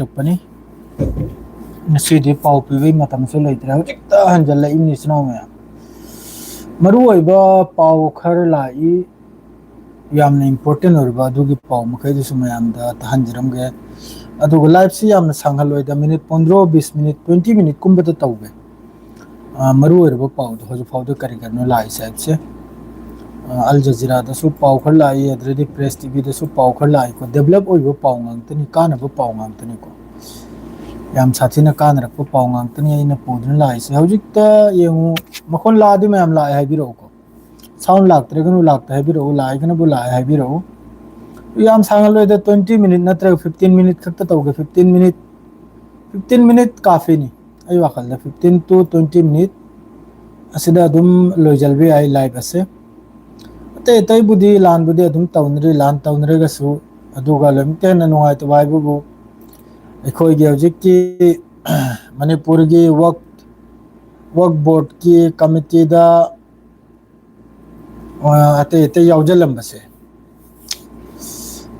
रखपनी पाव PB लेते हजिता हंजल्लनी सुनाव मैं मरुब पाव खर लाई इम्पोर्टेंट पाव मखैद मैं तहजरमे लाइफ से सांगलोद मिनट 15-20 मिनट 20 मिनट कुंभ तौगे मरुब पाव हजफाव करी करनो लाई साइड से अल जजीरा पाव खर लाई प्रेस टीवी पाव खर लाई को डेवलप हो पाव गांगतनी कानब पाव गांगतनी को याम साथीना कानरप पाव गांगतनी पुदन लाइसे हजिता येंगु मखोन लादी मैम लाए हाइबिरो को साउंड लाक्तरेगनु लाक्ता हाइबिरो लाइगनबु लाए हाइबिरो याम सांगलोद 20 मिनट नत्र 15 मिनट खक्त तौगे 15 मिनट काफी नहीं आई वाखल 15 to 20 मिनट असिदा अदुम लोइजलबे आई लाइव असे अते तै बुदी लान बुदी अदुम तौनरी लान तौनरेगसु अदुगा लमतेन नुंगाय तो वाइबुबु अखोइगे हजिकी मणिपुर की वर्क बोर्ड की कमिटी दा अते अते यावजलंबसे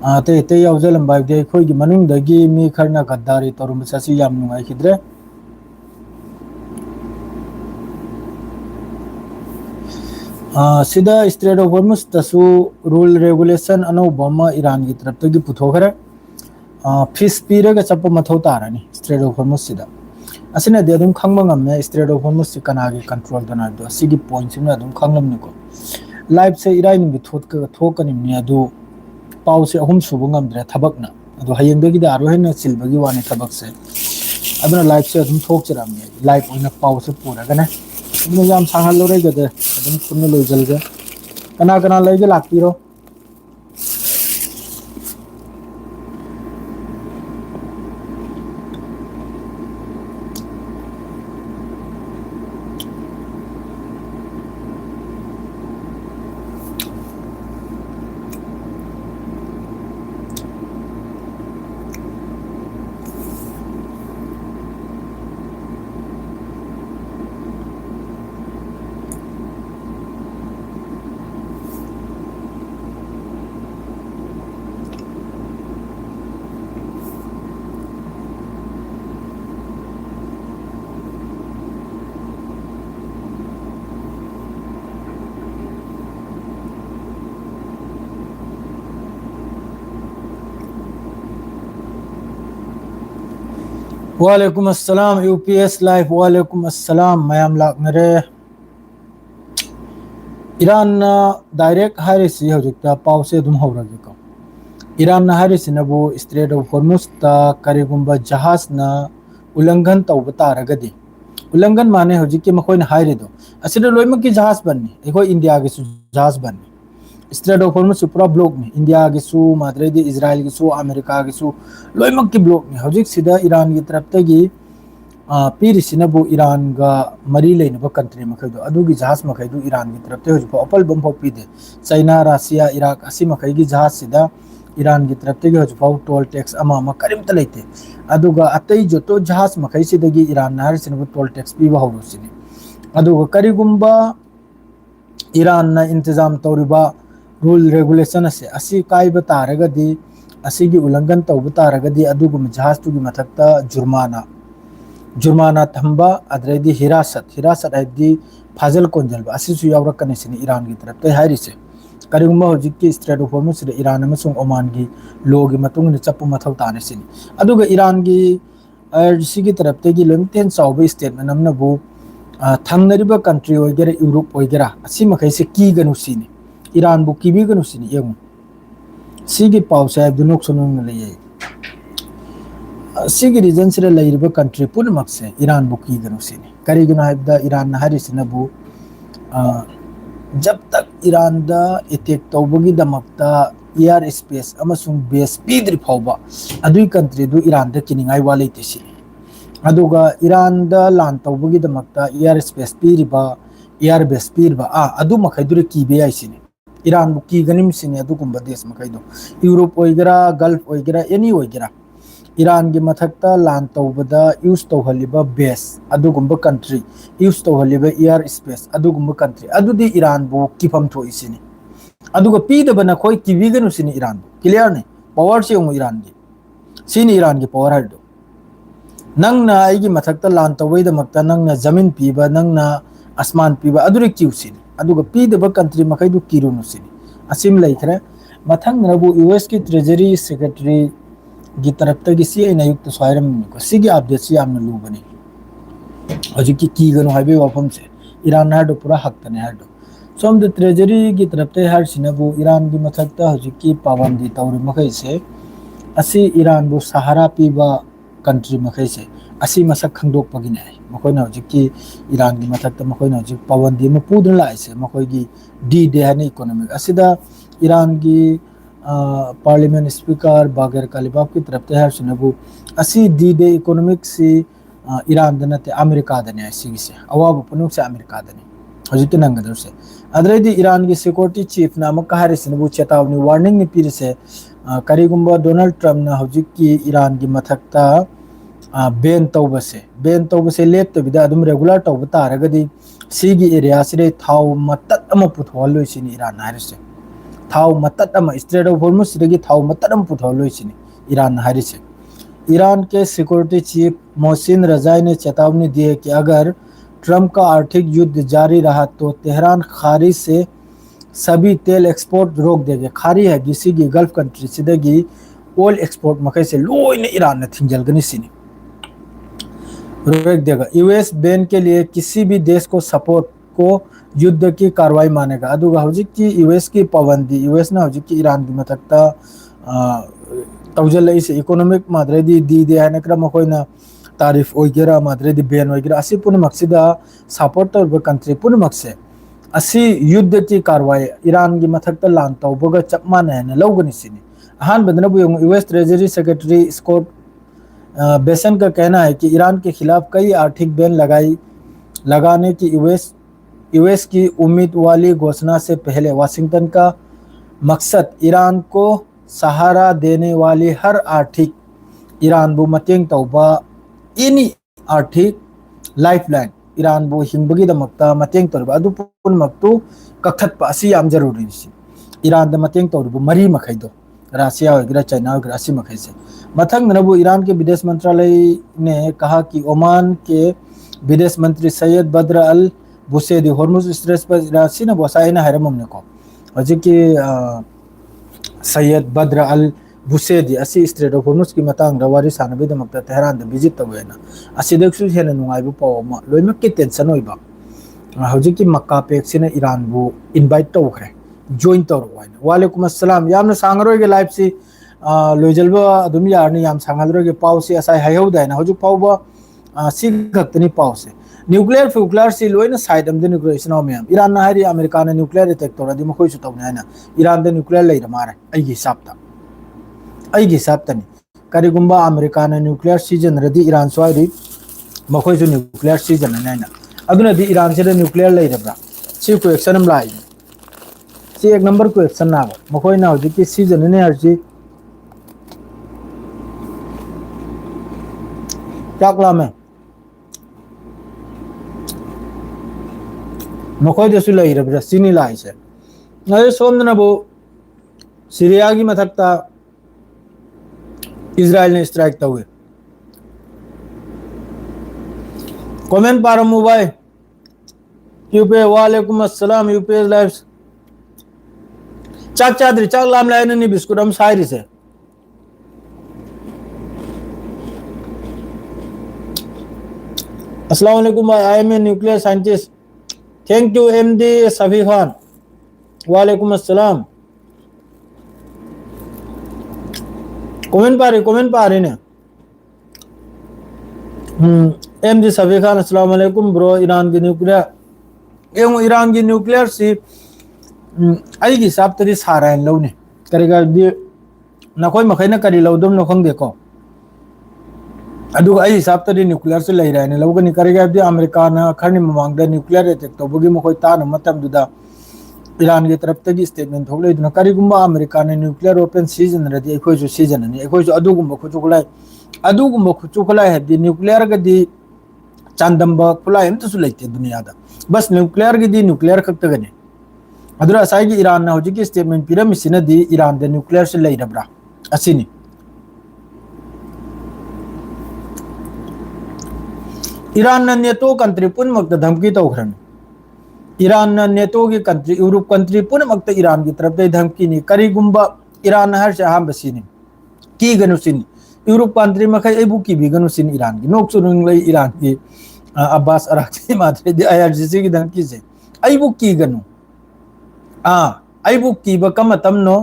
अते अते यावजलंबा दे अखोइगे मनुंगदगी मी खरना गद्दारी तौरुमसासी याम नुंगाय खिद्रे सिदा स्ट्रेट ऑफ हॉर्मुज तसु रूल रेगुलेशन अनौबम ईरान की तरफ तगी पुथोखरे फीस पीरगा चप मथौ तारानी स्ट्रेट ऑफ हॉर्मुज सिदा असिना दे अदुम खंगबा ngam स्ट्रेट ऑफ हॉर्मुज सि कनागी कंट्रोल दना दो सिगी पॉइंट सिना अदुम खंगलम निको लाइव से इराई नि थोकनी नि अदु पाव से अहुम सुबु ngamdre थबकना अदु हयेंगदगी दारो हेना सिलबगी वानी थबक से अदुना लाइव से अदुम थोकचरामनी लाइव ओइना पाव से पुरागने अदुम याम सांगल लोरे गदे अदुम खुन्न लोइजलगे कना कना लेगे लाक्तिरो वालेकुम अस्सलाम यूपीएस लाइव वालेकुम अस्सलाम मयाम लाकनरे ईरान डायरेक्ट हारिसी हजिता पाव से दुम हौरगे को ईरान हारिसी नबु स्ट्रेट ऑफ हॉर्मुज ता करिगुंबा जहाज ना उल्लंघन तौब तारगदी उल्लंघन माने हजिकी मखोइन हाइरेदो असिदा लोइमक की जहाज बननी एखो इंडिया के जहाज बननी स्ट्रेट ऑफ हॉर्मुज पूरा ब्लॉक में इंडिया की सु माद्रेदी इजराइल की सु अमेरिका की सु लोइमक की ब्लॉक में हजिक सिदा ईरान की तरफ तगी पीरिसिनबु ईरान गा मरी लेनबा कंट्री मखैदो अदुगी जहाज मखैदो ईरान की तरफ ते हजिफो अपल बम पीदे चाइना रशिया इराक असि मखैगी जहाज सिदा ईरान की तरफ ते हजिफो टोल टैक्स अमा करिमता लेते अदुगा अतई जोतो जहाज मखै सिदगी ईरान नारिसिनबु टोल टैक्स पीबा हौरोसिनी अदुगा करिगुंबा ईरान ना इंतजाम तौरिबा रूल रेगुलेशन असी कायब तारगदी असिगी उल्लंघन तौब तारगदी अदुगुम जहाज तुगी मथक्ता जुर्माना थंबा अद्रेदी हिरासत हैदी फाजल कोंजलबा असिसु यावरकनेसिनी ईरान की तरफ ते हारिसे करिगुंबा हजिकी स्ट्रेट ऑफ हॉर्मुज से ईरान अमसुंग ओमान की लो की मतुंग ने चप्पु मथौ तानेसिनी अदुगा ईरान की सिगी तरफ ते की लेमतेन चावबे स्टेटमेंट नमनबु थंगनरिबा कंट्री ओइगेरा यूरोप ओइगेरा असि मखैसे की गनुसिनी ईरान बु की भी गनुसिनी यंग सिगी पाव से दुनोक सुनुंग लये सिगी रीजन से लैरिबा कंट्री पुनमक से ईरान बु की गनुसिनी करिगुना हाइबदा ईरान हारिसिनबु जब तक ईरान दा अटैक तौबगी दमकता एयर स्पेस अमसुंग बेस पीद्रि फावबा अदुई कंट्री दु ईरान दा किनिंगाई वालेतिसिनी अदुगा ईरान दा लान तौबगी दमकता एयर स्पेस पीरिबा एयर बेस पीरिबा अदु मखैदुरे कीबे आइसिनी ईरान बु की गनिम सिने अदुगुंबा देश मखैदो यूरोप ओइगेरा गल्फ ओइगेरा एनी ओइगेरा ईरान की मथक्ता लान तौबदा यूज तौहलिबा बेस अदुगुंबा कंट्री यूज तौहलिबा एयर स्पेस अदुगुंबा कंट्री अदुदी ईरान बु किफम थोइसिनी अदुगा पीदबना खोई किबिगनु सिनी ईरान बु क्लियर ने पावर से ईरान की सिनी ईरान की पावर हाइदो नंगना आइगी मथक्ता लान तवैदमक्ता नंगना जमीन पीबा नंगना आसमान पीबा अदुरे क्यूसिनी अदुगा पीदबा कंट्री मखैदु किरुनुसिनी असिम लैखरे मथंग नबु यूएस की ट्रेजरी सेक्रेटरी गी तरफ सी अयुक्त स्वाइरम सिगी अपडेट से यामना लुबनी हजिकी कीगनो हाइबे वाफम से ईरान हाडो पूरा हक्तने हाडो सोम द ट्रेजरी की तरफ हार सिनबु ईरान की मथक्ता हजिकी पाबंदी तौरी मखै से असी ईरान बु सहारा पीबा कंट्री मखै से असी मसक खंगदोकपगिने मखोइना हजिकी ईरान की मथक्ता मखोइना हजिक पाबंदी म पुदन लाइसे मखोइगी डी डे हने इकोनॉमिक असिदा ईरान की पार्लियामेंट स्पीकर बागर कालिबाब की तरफ हार सिनबु असी डी डे इकोनॉमिक से ईरान दनते अमेरिका दने सिगिसे अवाब पुनुक से अमेरिका दने हजिक नंगदर से अदरेदी ईरान की सिक्योरिटी चीफ नाम कहारे सिनबु चेतावनी वार्निंग नि पीरिसे करीगुंबा डोनाल्ड ट्रम्प ना हजिक की ईरान की मथक्ता बेन तौबसे लेप्तबिदा अदुम रेगुलर तौब तारगदी सिगी एरिया सिरे थाव मतत अम पुथोलोइसिनी ईरान हारिसे थाव मतत अम स्ट्रेट ऑफ होर्मुज सिदगी थाव मतत अम पुथोलोइसिनी ईरान हारिसे ईरान के सिक्योरिटी चीफ मोहसिन रजाई ने चेतावनी दी है कि अगर ट्रम्प का आर्थिक युद्ध जारी रहा तो तेहरान खारी से सभी तेल एक्सपोर्ट रोक देंगे खारी है किसी की गल्फ कंट्री सिदगी ऑयल एक्सपोर्ट मकई से लोइन ईरान ने थिंजलगनी सिनी रोक देगा यूएस बैन के लिए किसी भी देश को सपोर्ट को युद्ध की कार्रवाई मानेगा अदुगा हजिक की यूएस की पाबंदी यूएस ना हजिक की ईरान की मथक्ता तौजल से इकोनॉमिक माद्रेदी दी दे है नकरा मकोइना तारीफ ओइगेरा माद्रेदी बैन ओइगेरा असी पुनमक्सिदा सपोर्ट तौब कंट्री पुनमक्से असी युद्ध की कार्रवाई ईरान की मथक्ता लान तौबगा चप माने लौगनी सिनी Ahaan बदनबु US treasury secretary Scott बेसन का कहना है कि ईरान के खिलाफ कई आर्थिक बैन लगाने की यूएस की उम्मीद वाली घोषणा से पहले वाशिंगटन का मकसद ईरान को सहारा देने वाली हर आर्थिक ईरान बु मतेंग तौबा एनी आर्थिक लाइफलाइन ईरान बु हिंबगीदमक्ता मतेंग तौबा अदु पुनमक्तु कखतपा असि याम जरूरी सी ईरान द मतेंग तौबु मरी मखैदो रशिया वगैरह चाइना वगैरह असी मखै से मथंग नबु ईरान के विदेश मंत्रालय ने कहा कि ओमान के विदेश मंत्री सैयद बद्र अल बुसेदी हॉर्मुज स्ट्रेस पर राशि न बसाइना हरमने को हजिक की सैयद बद्र अल बुसेदी असी स्ट्रेट ऑफ हॉर्मुज की मतंग रवारी सानबेदमक्ता तेहरान द विजिट तवेना असिदक्सु हेन नुंगाइबु पावमा लोइमक की टेंशन होइबा हजिक की मक्का पेक्सिना ईरान बु invite तौखरे join tawrwain walaikum assalam yamna sangaroy ge live si loijalba adum yarni yam sangalroy ge paw si asai hayau dai na hoju paw ba si gaktani paw se nuclear si loina side am de nuclear isna me iran na hari america na nuclear attack tora di mokoi su tawna na iran de nuclear lai ra mare ai gi sabta ni kari gumba america na nuclear season radi iran swari mokoi su nuclear season na na aduna di iran se de nuclear lai ra bra si ko action am lai सी एक number को action ना मखोई ना हो कि season ने हर ची क्या कलाम है मखोई जैसे लाई रब सीनी लाई से अरे सोम न वो सीरिया की मथकता इजराइल ने स्ट्राइक हुए कमेंट पार मोबाइल यूपी वालेकुम अस्सलाम यूपी लाइव चाक चादरी चाक लाम लाइन नहीं बिस्कुट हम साइरी से अस्सलाम वालेकुम I am a nuclear scientist thank you MD Safi Khan वालेकुम अस्सलाम कमेंट पा रहे ने एमडी सफी खान अस्सलाम वालेकुम ब्रो ईरान की न्यूक्लियर सी अगी साब तरी सारा लौने करेगा नखोई मखैना करी लौदम न खंगेको अदुगा आई साब तरी न्यूक्लियर से लई रहने लौगनी करेगा दि अमेरिका ना खरनी ममांग द न्यूक्लियर अटैक तौबगी मखोई तान मतम दुदा ईरान की तरफ तगी स्टेटमेंट थोक लेदुना करीगुम्बा अमेरिका ने न्यूक्लियर ओपन सीजन रदी एखोई जो सीजन ने एखोई जो अदुगुम्बा खुचुखलाई है दि न्यूक्लियर गदी चांदंबा खुलाई एमतसु लेते दुनिया दा बस न्यूक्लियर गदी न्यूक्लियर खक्तगने अदुरा असाई ईरान ना होजी की स्टेटमेंट पिरम सिना दी ईरान दे न्यूक्लियर से लई रबरा असिनी ईरान ने नेटो कंट्री पुनमक धमकी तौखरन ईरान ने नेटो की कंट्री यूरोप कंट्री पुनमक ईरान की तरफ धमकी नहीं करीगुंबा ईरान हर से अहम सिनी की गनुसिन यूरोप कंट्री मखै एबु की भी गनुसिन ईरान की नोक सुरुंग ईरान की अब्बास अराक्ची मात्रे दे आईआरजीसी की धमकी से एबु की गनु एबु की बकम तमनो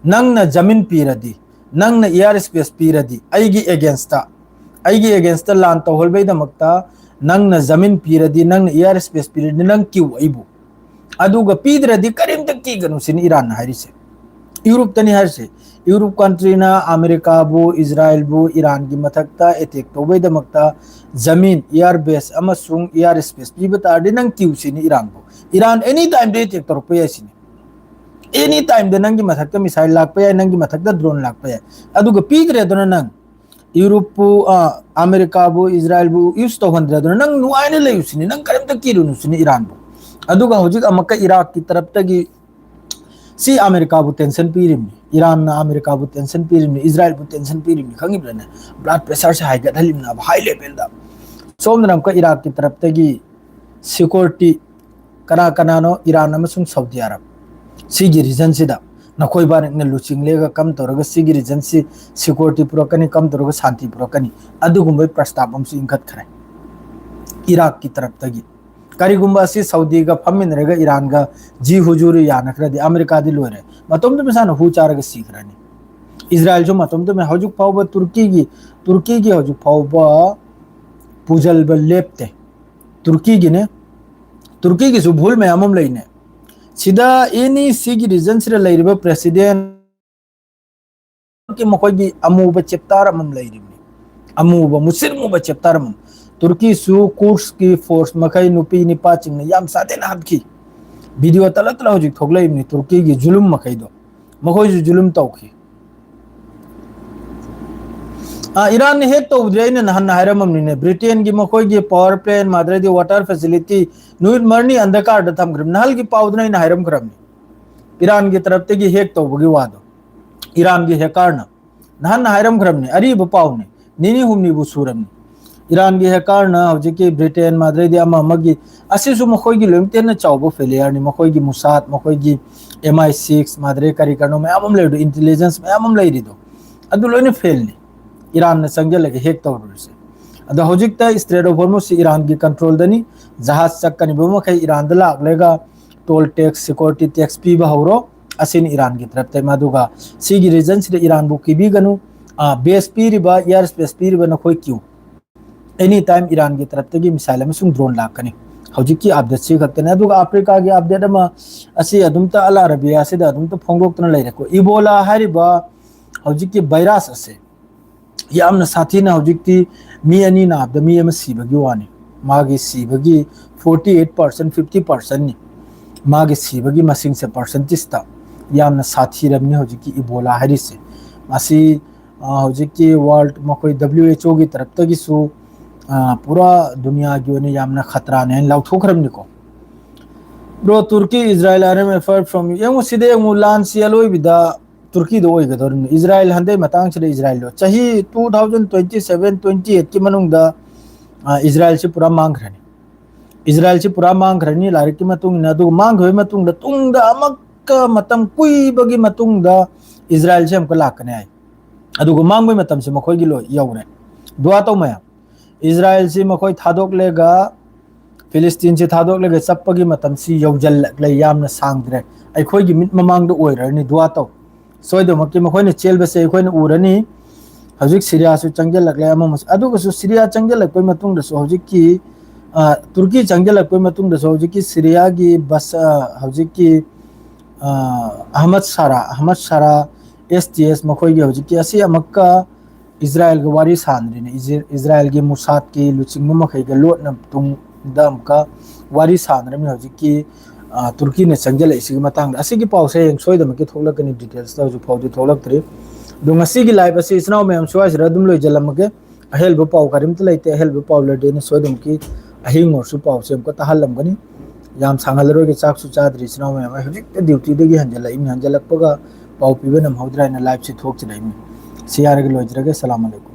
नंग न जमीन पीरदी नंग न एयर स्पेस पीरदी एगी अगेंस्ट लान तौहलबैदमक्ता नंग न जमीन पीरदी नंग एयर स्पेस पीरदी नंग क्यू एबु अदुगा पीद्रदी करीमत की गनुसिन ईरान हारिसे यूरोप तनी हरसे यूरोप कंट्री ना अमेरिका बु इजराइल बु ईरान की मथक्ता अटैक तौबैदमक्ता जमीन एयर बेस अमसुंग एयर स्पेस पीब तारदी नंग क्यू सिनी ईरान बु ईरान एनी टाइम दे अटैक तौरप यासिनी एनी टाइम दे नंगी मथक्ता मिसाइल लाकप याय नंगी मथक्ता ड्रोन लाकप याय अदुगा पीद्रे दना नंग यूरोप बु अमेरिका बु इजराइल बु यूज तौहंद्रे दना नंग नुआइने लेयुसिनी नंग करीमत किरुनुसिनी ईरान बु अदुगा होजिक अमक्का इराक की तरफ तगी सी अमेरिका बु टेंशन पीरिमनी ईरान ना अमेरिका बु टेंशन पीरिमनी इजराइल बु टेंशन पीरिमनी खंगिब्रने ब्लड प्रेशर से हाई गदलिमना हाई लेवल दा सोमनम का इराक की तरफ तगी सिक्योरिटी कना कनानो ईरान अमसुंग सऊदी अरब सिगी रीजन सिदा नखोय बारक ने लुचिंग लेगा कम तौरगा सिगी रीजन से सिक्योरिटी पुरकनी कम तौरगा शांति पुरकनी अदुगुंबे प्रस्ताव हमसे इंखत खरे इराक की तरफ तगी करीगुंबा से सऊदी का फमिनरेगा ईरान का जी हुजूरी यानखरदी अमेरिका दी लोरे मतम तो मिसान हु चारगा सीखरानी इजराइल जो मतम तो मैं हजुक फावबा तुर्की की हजुक फावबा पुजल ब लेपते तुर्की की सु भूल में अमम लेने सिदा एनी सिगी रीजन से लेरिबा प्रेसिडेंट के मखोगी अमुबा चेप्टार अमम लेरिबनी अमुबा मुसिरमुबा चेप्टार अमम तुर्की सु कुर्स की फोर्स मखै नुपी निपा चिंग याम सादे ना हबकी वीडियो तलत हजिक थोगलैबनी तुर्की की जुलुम मखैदो मखोय जुलुम तौखी ईरान ने हेक तौद्रे ने नहन हायरममनी ने ब्रिटेन की मखोय की पावर प्लांट माद्रे दी वाटर फैसिलिटी नुइट मरनी अंधकार द थमग्रम नहल की पाउदने न हायरम करमनी ईरान की तरफ ते की हेक तौबगी वादो ईरान की हेकार न नहन हायरम करमनी अरीब पाउने निनी हुमनी बुसुरमनी ईरान की हेकार न हजिकी ब्रिटेन माद्रे दी अमगी असिसु मखोय की लोमतेन चावबो फेलियर नि मखोय की मुसाद मखोय की MI6 माद्रे करी करनो में अमम लेदो इंटेलिजेंस में अमम लेरिदो अदु लोने फेल नि ईरान ने संजल लगे हेक तौरसे अद हजिकता स्ट्रेट ऑफ हॉर्मुज ईरान की कंट्रोल दनी जहाज चक्कनी बमखै ईरान द लागलेगा टोल टैक्स सिक्योरिटी टैक्स पीबा हौरो असिन ईरान की तरफ ते मदुगा सिगी रीजन से ईरान बु की गनु बेस पीरिबा एयर स्पेस पीरिबा नखोय क्यू एनी टाइम ईरान की तरफ ते मिसाइल में सुंग ड्रोन लाकनी हजिकी अपडेट से खतने अदुगा अफ्रीका की अपडेट अमा असि अदुमता अल अरबिया से अदुमता फोंगोक्तन लेरको इबोला हारिबा हजिकी वायरस असे यामना साथीना हजिकती मी अनि नाबद मी अमा सिबगी वानी मागी सिबगी 48% 50% नि मागी सिबगी मसिंग से परसेंटेज ता यामना साथी रबनी हजिकी इबोला हारिसे मासी हजिकी वर्ल्ड मकोई WHO की तरफ तगी सु पूरा दुनिया की ओने यामना खतरा ने लाउथोखरमनी को ब्रो तुर्की Israel arm effort from young सिदे मुलान सियालोय बिदा तुर्की दो ओइगदोरन इजराइल हंदे मतंग से इजराइल लो चाही 2027 28 की मनुंगदा इजराइल से पूरा मांग रनी लारिक की मतुंग न दु मांग होय मतुंग द तुंग द अमक मतम कुई बगी मतुंग द इजराइल से हमको लाकने आय अदुगो मांग होय मतम से मखोय गिलो यौरे दुआ तो मया इजराइल से मखोय थादोक लेगा फिलिस्तीन से थादोक लेगा चप्पगी मतम सी यौजल ले यामना सांगद्रे अखोय गी मिट ममांग द ओइरनी दुआ तो सोयदमकी मखोयने चेलबसे अखोयने उरनी हजिक सीरिया सु चंगल लगले अममस अदुगसु सीरिया चंगल लगपय मतुंग दसु हजिक की तुर्की चंगल लगपय मतुंग दसु हजिक की सीरिया की बस हजिक की अहमद सारा STS मखोय की हजिक की असि अमक्का इजराइल के वारी सानरिने इजराइल की मुसाद की लुचिंग मखै के लोट न तुंग दम का वारी सानरमी हजिक की तुर्की ने चंगल इसी मतंग असिगी पाउसे सोयदम के थोलकनी डिटेल्स ता जो फाउदी थोलक्त्रि दुंगसी की लाइव असी इसनाव में हम सोयस रदुम लोय जलम के अहेल ब पाउ करिम त लेते अहेल ब पाउ लडे ने सोयदम की अहिंग और सु पाउ से हमको तहलम गनी याम सांगल रोय के चाक सु चादरि इसनाव में हम हजिक ड्यूटी देगी हंजलक पगा पाउ पिबे नम हौद्रा ने लाइव से थोक चलाइमी सियार के लोय जरगे सलाम अलैकुम।